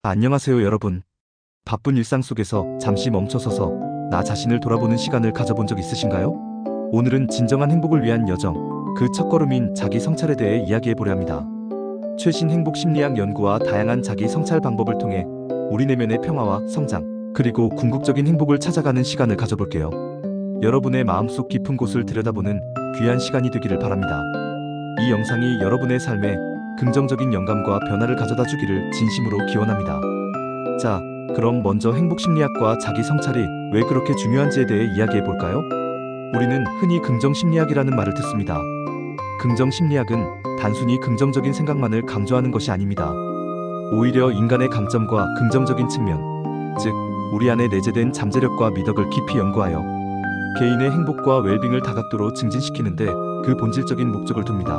안녕하세요, 여러분. 바쁜 일상 속에서 잠시 멈춰서서 나 자신을 돌아보는 시간을 가져본 적 있으신가요? 오늘은 진정한 행복을 위한 여정, 그 첫걸음인 자기 성찰에 대해 이야기해 보려 합니다. 최신 행복 심리학 연구와 다양한 자기 성찰 방법을 통해 우리 내면의 평화와 성장, 그리고 궁극적인 행복을 찾아가는 시간을 가져볼게요. 여러분의 마음속 깊은 곳을 들여다보는 귀한 시간이 되기를 바랍니다. 이 영상이 여러분의 삶에 긍정적인 영감과 변화를 가져다 주기를 진심으로 기원합니다. 자, 그럼 먼저 행복 심리학과 자기 성찰이 왜 그렇게 중요한지에 대해 이야기해 볼까요? 우리는 흔히 긍정 심리학이라는 말을 듣습니다. 긍정 심리학은 단순히 긍정적인 생각만을 강조하는 것이 아닙니다. 오히려 인간의 강점과 긍정적인 측면, 즉 우리 안에 내재된 잠재력과 미덕을 깊이 연구하여 개인의 행복과 웰빙을 다각도로 증진시키는데 그 본질적인 목적을 둡니다.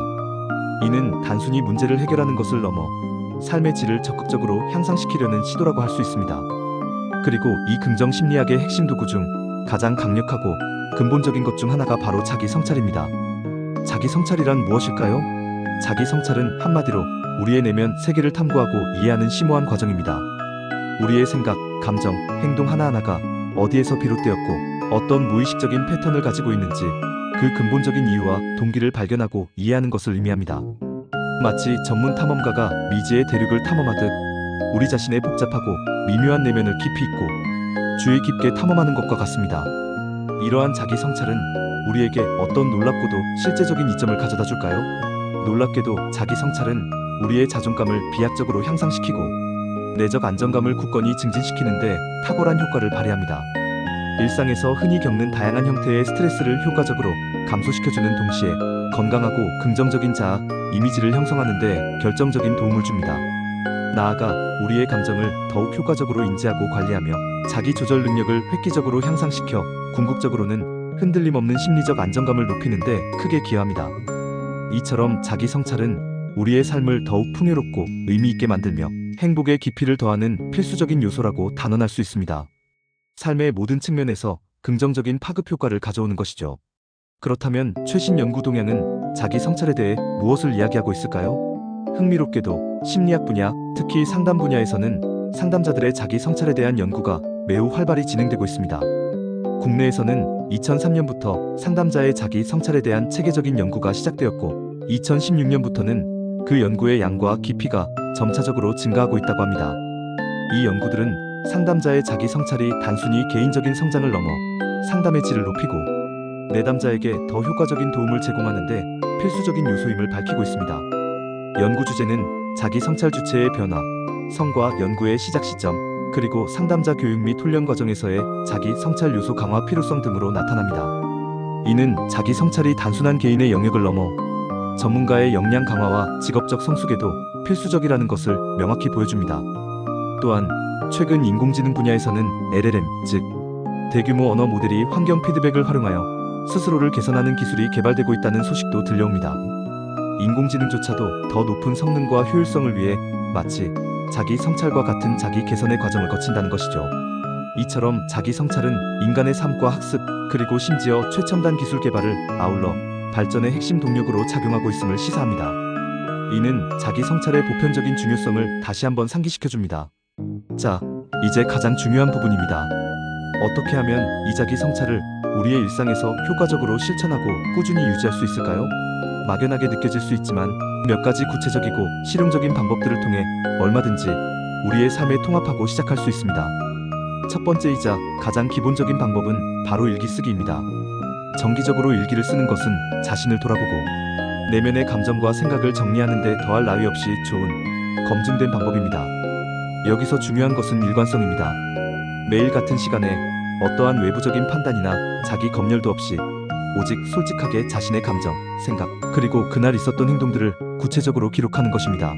이는 단순히 문제를 해결하는 것을 넘어 삶의 질을 적극적으로 향상시키려는 시도라고 할 수 있습니다. 그리고 이 긍정 심리학의 핵심 도구 중 가장 강력하고 근본적인 것 중 하나가 바로 자기 성찰입니다. 자기 성찰이란 무엇일까요? 자기 성찰은 한마디로 우리의 내면 세계를 탐구하고 이해하는 심오한 과정입니다. 우리의 생각, 감정, 행동 하나하나가 어디에서 비롯되었고 어떤 무의식적인 패턴을 가지고 있는지 그 근본적인 이유와 동기를 발견하고 이해하는 것을 의미합니다. 마치 전문 탐험가가 미지의 대륙을 탐험하듯 우리 자신의 복잡하고 미묘한 내면을 깊이 있고 주의 깊게 탐험하는 것과 같습니다. 이러한 자기 성찰은 우리에게 어떤 놀랍고도 실제적인 이점을 가져다 줄까요? 놀랍게도 자기 성찰은 우리의 자존감을 비약적으로 향상시키고 내적 안정감을 굳건히 증진시키는데 탁월한 효과를 발휘합니다. 일상에서 흔히 겪는 다양한 형태의 스트레스를 효과적으로 감소시켜주는 동시에 건강하고 긍정적인 자아, 이미지를 형성하는 데 결정적인 도움을 줍니다. 나아가 우리의 감정을 더욱 효과적으로 인지하고 관리하며 자기 조절 능력을 획기적으로 향상시켜 궁극적으로는 흔들림 없는 심리적 안정감을 높이는 데 크게 기여합니다. 이처럼 자기 성찰은 우리의 삶을 더욱 풍요롭고 의미 있게 만들며 행복의 깊이를 더하는 필수적인 요소라고 단언할 수 있습니다. 삶의 모든 측면에서 긍정적인 파급 효과를 가져오는 것이죠. 그렇다면 최신 연구 동향은 자기 성찰에 대해 무엇을 이야기하고 있을까요? 흥미롭게도 심리학 분야, 특히 상담 분야에서는 상담자들의 자기 성찰에 대한 연구가 매우 활발히 진행되고 있습니다. 국내에서는 2003년부터 상담자의 자기 성찰에 대한 체계적인 연구가 시작되었고 2016년부터는 그 연구의 양과 깊이가 점차적으로 증가하고 있다고 합니다. 이 연구들은 상담자의 자기 성찰이 단순히 개인적인 성장을 넘어 상담의 질을 높이고 내담자에게 더 효과적인 도움을 제공하는 데 필수적인 요소임을 밝히고 있습니다. 연구 주제는 자기 성찰 주체의 변화, 성과 연구의 시작 시점, 그리고 상담자 교육 및 훈련 과정에서의 자기 성찰 요소 강화 필요성 등으로 나타납니다. 이는 자기 성찰이 단순한 개인의 영역을 넘어 전문가의 역량 강화와 직업적 성숙에도 필수적이라는 것을 명확히 보여줍니다. 또한 최근 인공지능 분야에서는 LLM, 즉 대규모 언어 모델이 환경 피드백을 활용하여 스스로를 개선하는 기술이 개발되고 있다는 소식도 들려옵니다. 인공지능조차도 더 높은 성능과 효율성을 위해 마치 자기 성찰과 같은 자기 개선의 과정을 거친다는 것이죠. 이처럼 자기 성찰은 인간의 삶과 학습, 그리고 심지어 최첨단 기술 개발을 아울러 발전의 핵심 동력으로 작용하고 있음을 시사합니다. 이는 자기 성찰의 보편적인 중요성을 다시 한번 상기시켜줍니다. 자, 이제 가장 중요한 부분입니다. 어떻게 하면 이 자기 성찰을 우리의 일상에서 효과적으로 실천하고 꾸준히 유지할 수 있을까요? 막연하게 느껴질 수 있지만 몇 가지 구체적이고 실용적인 방법들을 통해 얼마든지 우리의 삶에 통합하고 시작할 수 있습니다. 첫 번째이자 가장 기본적인 방법은 바로 일기 쓰기입니다. 정기적으로 일기를 쓰는 것은 자신을 돌아보고 내면의 감정과 생각을 정리하는 데 더할 나위 없이 좋은, 검증된 방법입니다. 여기서 중요한 것은 일관성입니다. 매일 같은 시간에 어떠한 외부적인 판단이나 자기 검열도 없이 오직 솔직하게 자신의 감정, 생각, 그리고 그날 있었던 행동들을 구체적으로 기록하는 것입니다.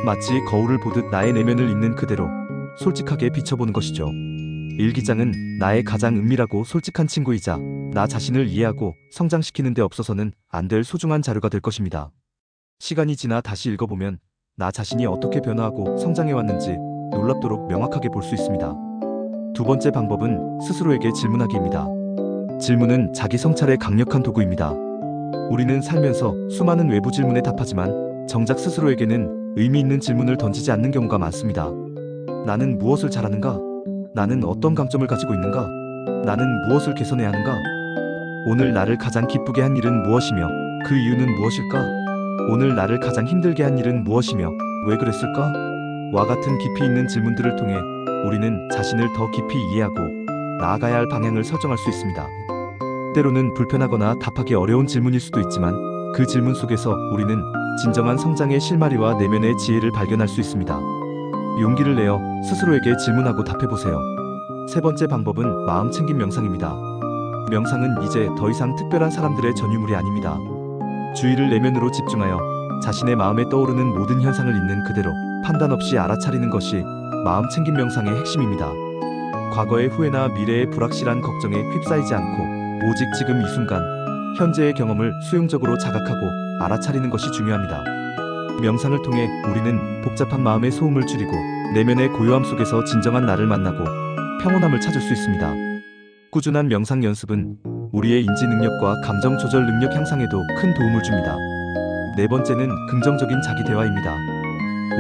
마치 거울을 보듯 나의 내면을 있는 그대로 솔직하게 비춰보는 것이죠. 일기장은 나의 가장 은밀하고 솔직한 친구이자 나 자신을 이해하고 성장시키는 데 없어서는 안 될 소중한 자료가 될 것입니다. 시간이 지나 다시 읽어보면 나 자신이 어떻게 변화하고 성장해왔는지 놀랍도록 명확하게 볼 수 있습니다. 두 번째 방법은 스스로에게 질문하기입니다. 질문은 자기 성찰의 강력한 도구입니다. 우리는 살면서 수많은 외부 질문에 답하지만 정작 스스로에게는 의미 있는 질문을 던지지 않는 경우가 많습니다. 나는 무엇을 잘하는가? 나는 어떤 강점을 가지고 있는가? 나는 무엇을 개선해야 하는가? 오늘 나를 가장 기쁘게 한 일은 무엇이며 그 이유는 무엇일까? 오늘 나를 가장 힘들게 한 일은 무엇이며 왜 그랬을까? 와 같은 깊이 있는 질문들을 통해 우리는 자신을 더 깊이 이해하고 나아가야 할 방향을 설정할 수 있습니다. 때로는 불편하거나 답하기 어려운 질문일 수도 있지만 그 질문 속에서 우리는 진정한 성장의 실마리와 내면의 지혜를 발견할 수 있습니다. 용기를 내어 스스로에게 질문하고 답해보세요. 세 번째 방법은 마음 챙김 명상입니다. 명상은 이제 더 이상 특별한 사람들의 전유물이 아닙니다. 주의를 내면으로 집중하여 자신의 마음에 떠오르는 모든 현상을 있는 그대로 판단 없이 알아차리는 것이 마음 챙김 명상의 핵심입니다. 과거의 후회나 미래의 불확실한 걱정에 휩싸이지 않고 오직 지금 이 순간, 현재의 경험을 수용적으로 자각하고 알아차리는 것이 중요합니다. 명상을 통해 우리는 복잡한 마음의 소음을 줄이고 내면의 고요함 속에서 진정한 나를 만나고 평온함을 찾을 수 있습니다. 꾸준한 명상 연습은 우리의 인지 능력과 감정 조절 능력 향상에도 큰 도움을 줍니다. 네 번째는 긍정적인 자기 대화입니다.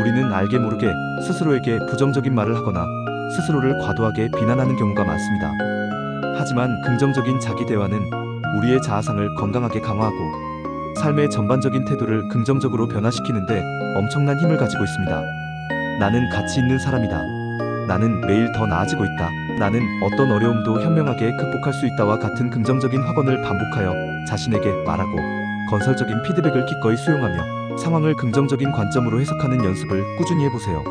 우리는 알게 모르게 스스로에게 부정적인 말을 하거나 스스로를 과도하게 비난하는 경우가 많습니다. 하지만 긍정적인 자기 대화는 우리의 자아상을 건강하게 강화하고 삶의 전반적인 태도를 긍정적으로 변화시키는데 엄청난 힘을 가지고 있습니다. 나는 가치 있는 사람이다. 나는 매일 더 나아지고 있다. 나는 어떤 어려움도 현명하게 극복할 수 있다와 같은 긍정적인 확언을 반복하여 자신에게 말하고 건설적인 피드백을 기꺼이 수용하며 상황을 긍정적인 관점으로 해석하는 연습을 꾸준히 해보세요.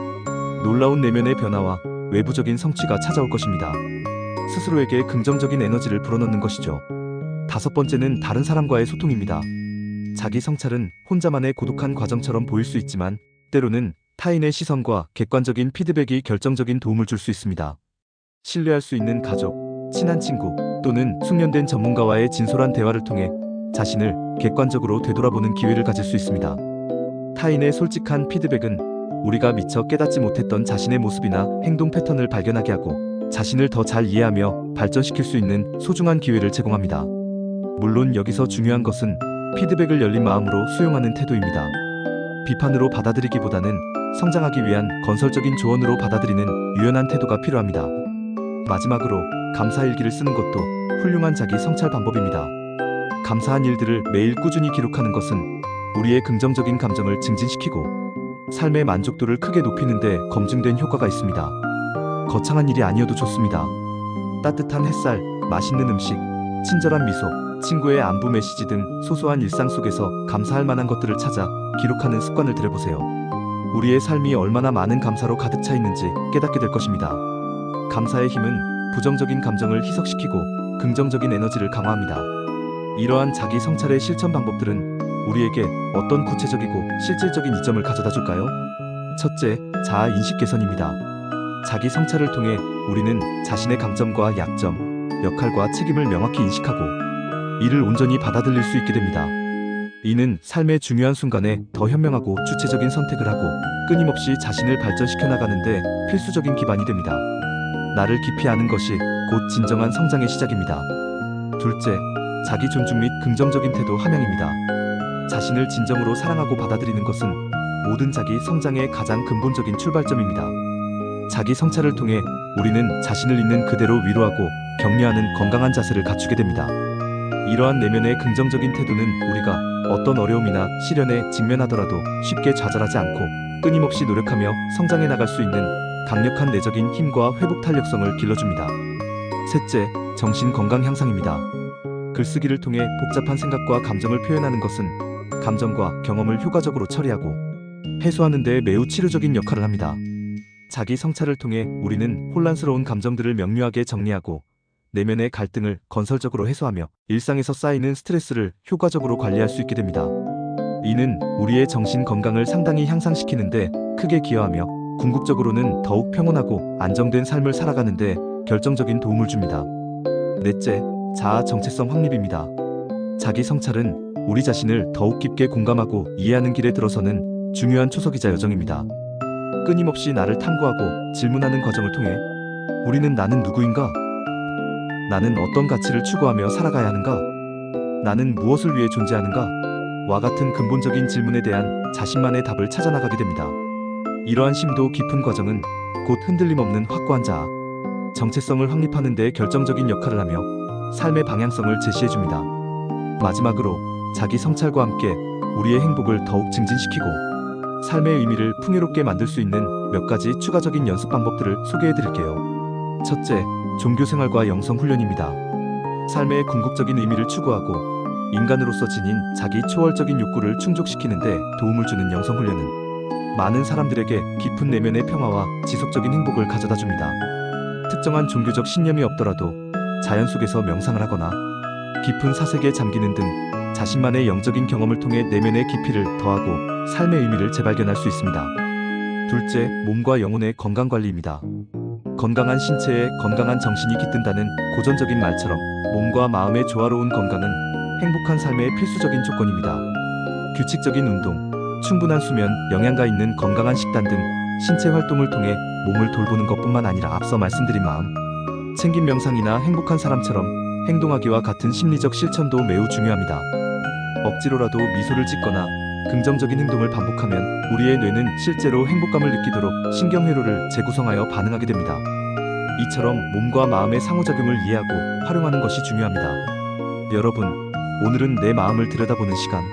놀라운 내면의 변화와 외부적인 성취가 찾아올 것입니다. 스스로에게 긍정적인 에너지를 불어넣는 것이죠. 다섯 번째는 다른 사람과의 소통입니다. 자기 성찰은 혼자만의 고독한 과정처럼 보일 수 있지만 때로는 타인의 시선과 객관적인 피드백이 결정적인 도움을 줄 수 있습니다. 신뢰할 수 있는 가족, 친한 친구 또는 숙련된 전문가와의 진솔한 대화를 통해 자신을 객관적으로 되돌아보는 기회를 가질 수 있습니다. 타인의 솔직한 피드백은 우리가 미처 깨닫지 못했던 자신의 모습이나 행동 패턴을 발견하게 하고 자신을 더 잘 이해하며 발전시킬 수 있는 소중한 기회를 제공합니다. 물론 여기서 중요한 것은 피드백을 열린 마음으로 수용하는 태도입니다. 비판으로 받아들이기보다는 성장하기 위한 건설적인 조언으로 받아들이는 유연한 태도가 필요합니다. 마지막으로 감사일기를 쓰는 것도 훌륭한 자기 성찰 방법입니다. 감사한 일들을 매일 꾸준히 기록하는 것은 우리의 긍정적인 감정을 증진시키고 삶의 만족도를 크게 높이는 데 검증된 효과가 있습니다. 거창한 일이 아니어도 좋습니다. 따뜻한 햇살, 맛있는 음식, 친절한 미소, 친구의 안부 메시지 등 소소한 일상 속에서 감사할 만한 것들을 찾아 기록하는 습관을 들여보세요. 우리의 삶이 얼마나 많은 감사로 가득 차 있는지 깨닫게 될 것입니다. 감사의 힘은 부정적인 감정을 희석시키고 긍정적인 에너지를 강화합니다. 이러한 자기 성찰의 실천 방법들은 우리에게 어떤 구체적이고 실질적인 이점을 가져다 줄까요? 첫째, 자아 인식 개선입니다. 자기 성찰을 통해 우리는 자신의 강점과 약점, 역할과 책임을 명확히 인식하고 이를 온전히 받아들일 수 있게 됩니다. 이는 삶의 중요한 순간에 더 현명하고 주체적인 선택을 하고 끊임없이 자신을 발전시켜 나가는데 필수적인 기반이 됩니다. 나를 깊이 아는 것이 곧 진정한 성장의 시작입니다. 둘째, 자기 존중 및 긍정적인 태도 함양입니다. 자신을 진정으로 사랑하고 받아들이는 것은 모든 자기 성장의 가장 근본적인 출발점입니다. 자기 성찰을 통해 우리는 자신을 있는 그대로 위로하고 격려하는 건강한 자세를 갖추게 됩니다. 이러한 내면의 긍정적인 태도는 우리가 어떤 어려움이나 시련에 직면하더라도 쉽게 좌절하지 않고 끊임없이 노력하며 성장해 나갈 수 있는 강력한 내적인 힘과 회복 탄력성을 길러줍니다. 셋째, 정신 건강 향상입니다. 글쓰기를 통해 복잡한 생각과 감정을 표현하는 것은 감정과 경험을 효과적으로 처리하고 해소하는 데 매우 치료적인 역할을 합니다. 자기 성찰을 통해 우리는 혼란스러운 감정들을 명료하게 정리하고 내면의 갈등을 건설적으로 해소하며 일상에서 쌓이는 스트레스를 효과적으로 관리할 수 있게 됩니다. 이는 우리의 정신 건강을 상당히 향상시키는데 크게 기여하며 궁극적으로는 더욱 평온하고 안정된 삶을 살아가는 데 결정적인 도움을 줍니다. 넷째, 자아 정체성 확립입니다. 자기 성찰은 우리 자신을 더욱 깊게 공감하고 이해하는 길에 들어서는 중요한 초석이자 여정입니다. 끊임없이 나를 탐구하고 질문하는 과정을 통해 우리는 나는 누구인가? 나는 어떤 가치를 추구하며 살아가야 하는가? 나는 무엇을 위해 존재하는가? 와 같은 근본적인 질문에 대한 자신만의 답을 찾아나가게 됩니다. 이러한 심도 깊은 과정은 곧 흔들림 없는 확고한 자아, 정체성을 확립하는 데 결정적인 역할을 하며 삶의 방향성을 제시해줍니다. 마지막으로 자기 성찰과 함께 우리의 행복을 더욱 증진시키고 삶의 의미를 풍요롭게 만들 수 있는 몇 가지 추가적인 연습 방법들을 소개해드릴게요. 첫째, 종교생활과 영성훈련입니다. 삶의 궁극적인 의미를 추구하고 인간으로서 지닌 자기 초월적인 욕구를 충족시키는 데 도움을 주는 영성훈련은 많은 사람들에게 깊은 내면의 평화와 지속적인 행복을 가져다 줍니다. 특정한 종교적 신념이 없더라도 자연 속에서 명상을 하거나 깊은 사색에 잠기는 등 자신만의 영적인 경험을 통해 내면의 깊이를 더하고 삶의 의미를 재발견할 수 있습니다. 둘째, 몸과 영혼의 건강관리입니다. 건강한 신체에 건강한 정신이 깃든다는 고전적인 말처럼 몸과 마음의 조화로운 건강은 행복한 삶의 필수적인 조건입니다. 규칙적인 운동, 충분한 수면, 영양가 있는 건강한 식단 등 신체 활동을 통해 몸을 돌보는 것뿐만 아니라 앞서 말씀드린 마음 챙김 명상이나 행복한 사람처럼 행동하기와 같은 심리적 실천도 매우 중요합니다. 억지로라도 미소를 짓거나 긍정적인 행동을 반복하면 우리의 뇌는 실제로 행복감을 느끼도록 신경회로를 재구성하여 반응하게 됩니다. 이처럼 몸과 마음의 상호작용을 이해하고 활용하는 것이 중요합니다. 여러분, 오늘은 내 마음을 들여다보는 시간,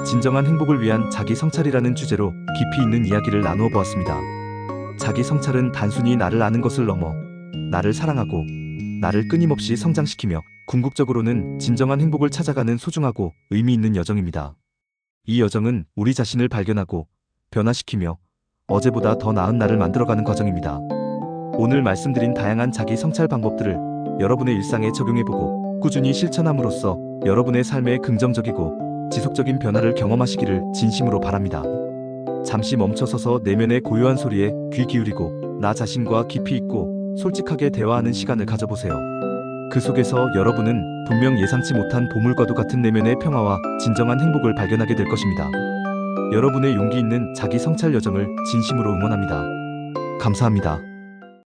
진정한 행복을 위한 자기 성찰이라는 주제로 깊이 있는 이야기를 나누어 보았습니다. 자기 성찰은 단순히 나를 아는 것을 넘어 나를 사랑하고 나를 끊임없이 성장시키며 궁극적으로는 진정한 행복을 찾아가는 소중하고 의미 있는 여정입니다. 이 여정은 우리 자신을 발견하고 변화시키며 어제보다 더 나은 나를 만들어가는 과정입니다. 오늘 말씀드린 다양한 자기 성찰 방법들을 여러분의 일상에 적용해보고 꾸준히 실천함으로써 여러분의 삶에 긍정적이고 지속적인 변화를 경험하시기를 진심으로 바랍니다. 잠시 멈춰서서 내면의 고요한 소리에 귀 기울이고 나 자신과 깊이 있고 솔직하게 대화하는 시간을 가져보세요. 그 속에서 여러분은 분명 예상치 못한 보물과도 같은 내면의 평화와 진정한 행복을 발견하게 될 것입니다. 여러분의 용기 있는 자기 성찰 여정을 진심으로 응원합니다. 감사합니다.